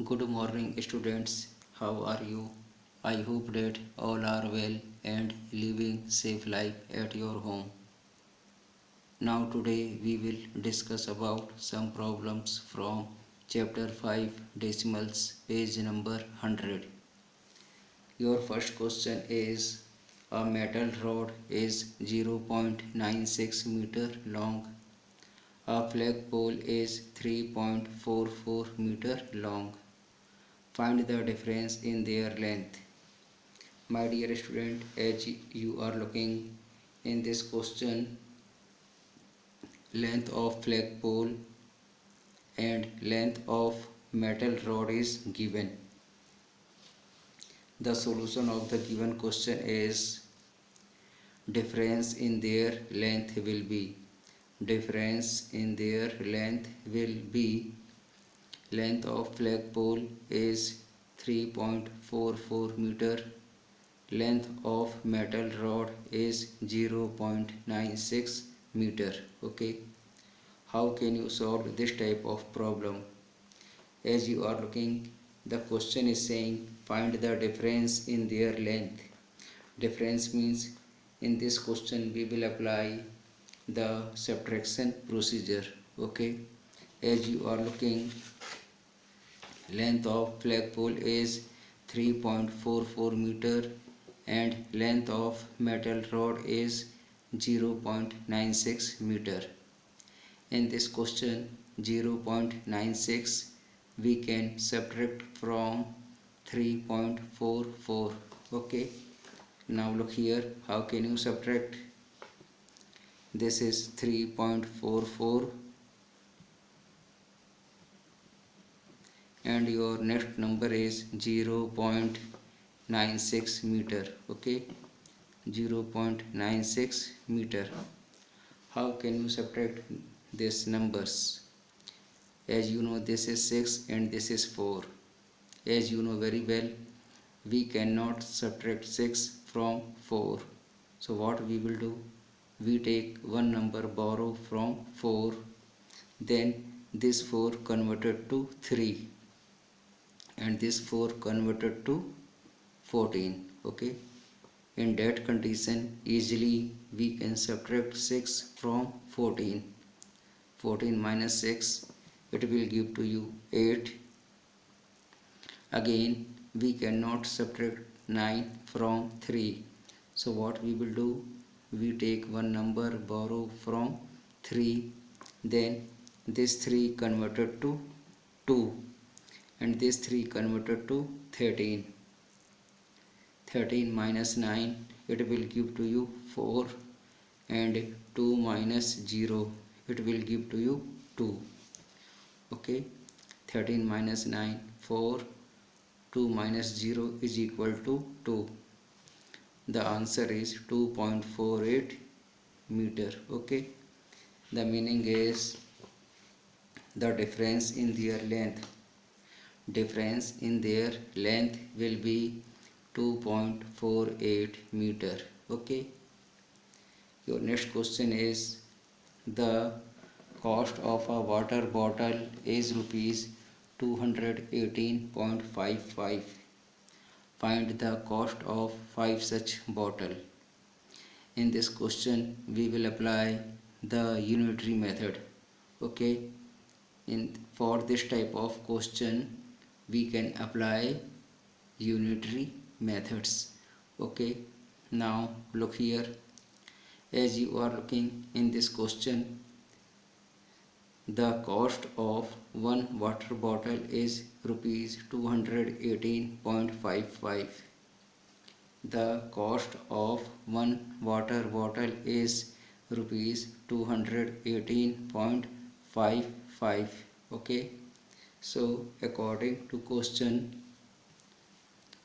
Good morning, students. How are you? I hope that all are well and living safe life at your home. Now today we will discuss about some problems from chapter 5 decimals page number 100. Your first question is a metal rod is 0.96 meter long. A flagpole is 3.44 meter long. Find the difference in their length. My dear student, as you are looking in this question, length of flagpole and length of metal rod is given. The solution of the given question is difference in their length will be length of flagpole is 3.44 meter, length of metal rod is 0.96 meter. Okay, how can you solve this type of problem? As you are looking, the question is saying find the difference in their length. Difference means in this question we will apply the subtraction procedure. Okay, as you are looking, length of flagpole is 3.44 meter and length of metal rod is 0.96 meter. In this question 0.96 we can subtract from 3.44. Okay, now look here, how can you subtract? This is 3.44 and your next number is 0.96 meter. Okay, 0.96 meter. How can you subtract these numbers? As you know, this is 6 and this is 4. As you know very well, we cannot subtract 6 from 4. So what we will do? We take one number borrow from 4, then this 4 converted to 3 and this 4 converted to 14. Okay, in that condition easily we can subtract 6 from 14. 14 minus 6, it will give to you 8. Again we cannot subtract 9 from 3. So what we will do? We take one number borrow from 3, then this 3 converted to 2 and this 3 converted to 13. 13 minus 9, it will give to you 4 and 2 minus 0, it will give to you 2. Okay, 13 minus 9, 4, 2 minus 0 is equal to 2. The answer is 2.48 meter. Okay, the meaning is the difference in their length will be 2.48 meter. Okay, your next question is the cost of a water bottle is rupees 218.55. Find the cost of 5 such bottle. In this question we will apply the unitary method. Okay, for this type of question we can apply unitary methods. Okay, now look here, as you are looking in this question, the cost of one water bottle is rupees 218.55. The cost of one water bottle is rupees 218.55. Okay, so according to question,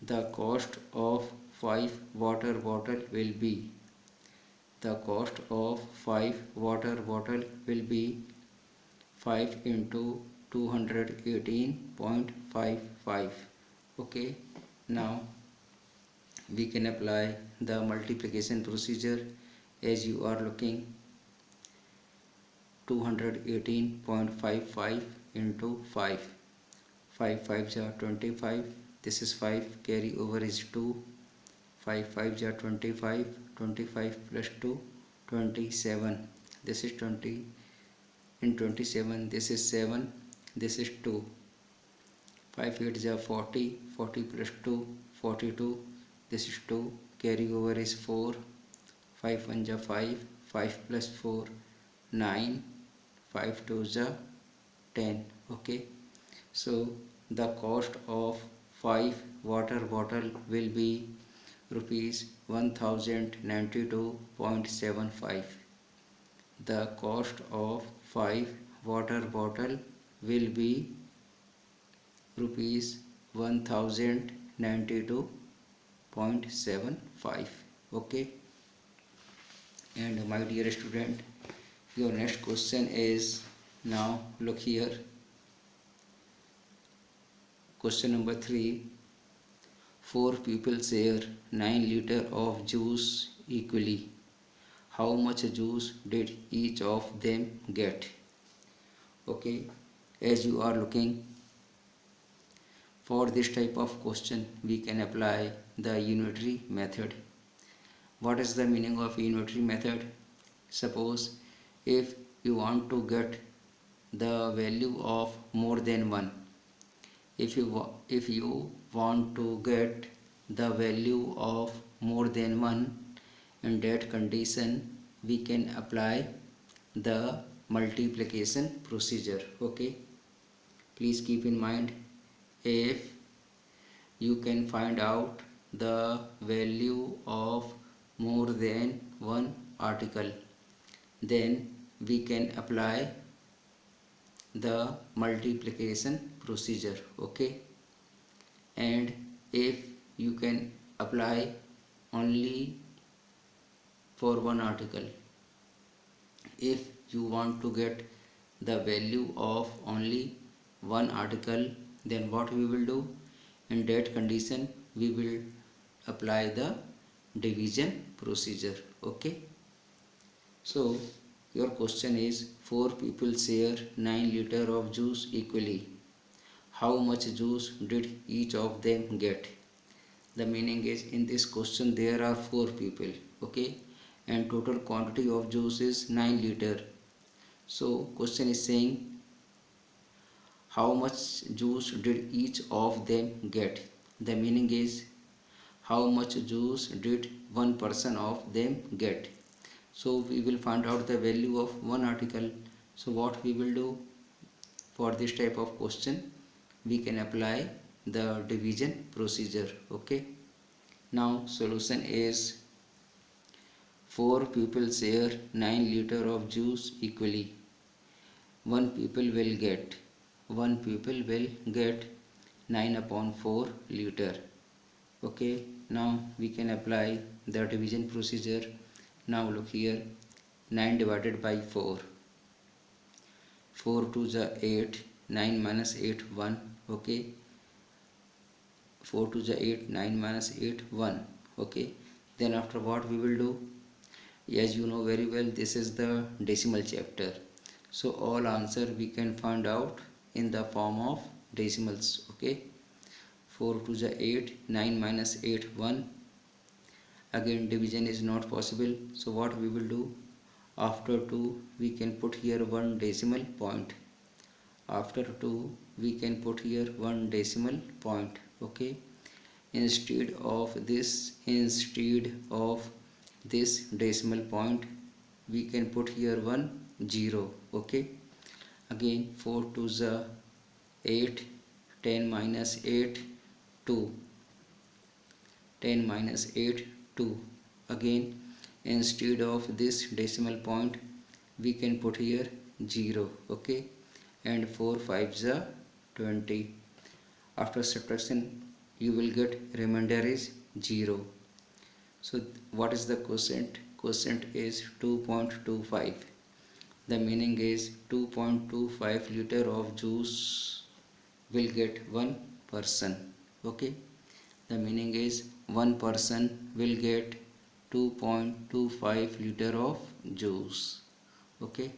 the cost of 5 water bottle will be 5 into 218.55. Okay, now we can apply the multiplication procedure. As you are looking, 218.55 into 5. 5 5 are 25, this is 5, carry over is 2, 5 5 are 25, 25 plus 2 27, this is 20 in 27, this is 7, this is 2, 5 8 are 40, 40 plus 2 42, this is 2, carry over is 4, 5 1 are 5, 5 plus 4 9, 5 2 are 10. Okay, so the cost of 5 water bottle will be rupees 1092.75. The cost of 5 water bottle will be rupees 1092.75. Okay, and my dear student, your next question is, now look here, question number 3. 4 people share 9 liter of juice equally. How much juice did each of them get? Okay, as you are looking, for this type of question we can apply the unitary method. What is the meaning of unitary method? Suppose if you want to get the value of more than 1, if you want to get the value of more than 1, in that condition we can apply the multiplication procedure. Okay, please keep in mind, if you can find out the value of more than one article, then we can apply the multiplication procedure. Okay, and if you can apply only for one article, if you want to get the value of only one article, then what we will do, in that condition we will apply the division procedure. Okay, so your question is, 4 people share 9 liter of juice equally. How much juice did each of them get? The meaning is, in this question there are 4 people, okay, and total quantity of juice is 9 liter. So question is saying, how much juice did each of them get? The meaning is, how much juice did one person of them get? So we will find out the value of one article. So what we will do for this type of question, we can apply the division procedure. Okay, now solution is, 4 people share 9 liter of juice equally. One people will get 9 upon 4 liter. Okay, now we can apply the division procedure. Now look here, 9 divided by 4, 4 2 is 8, 9 minus 8 1. Okay, 4 2 is 8, 9 minus 8 1. Okay, then after what we will do, as you know very well, this is the decimal chapter, so all answer we can find out in the form of decimals. Okay, 4 2 is 8, 9 minus 8 1. Again division is not possible, so what we will do, after 2 we can put here one decimal point, after 2 we can put here one decimal point. Okay, instead of this decimal point we can put here one 0. Okay, again 4 2 is 8, 10 minus 8 2, 10 minus 8 2. Again instead of this decimal point we can put here 0. Okay, and 4 5 is 20. After subtraction you will get remainder is 0. So what is the quotient? Quotient is 2.25. The meaning is 2.25 liter of juice will get one person. Okay, the meaning is one person will get 2.25 liter of juice. Okay,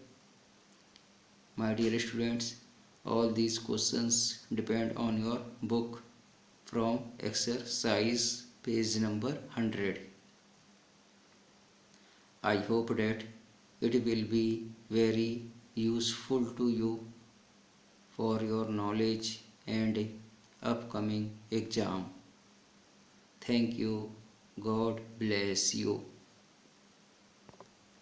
my dear students, All these questions depend on your book from exercise page number 100. I hope that it will be very useful to you for your knowledge and upcoming exam. Thank you. God bless you.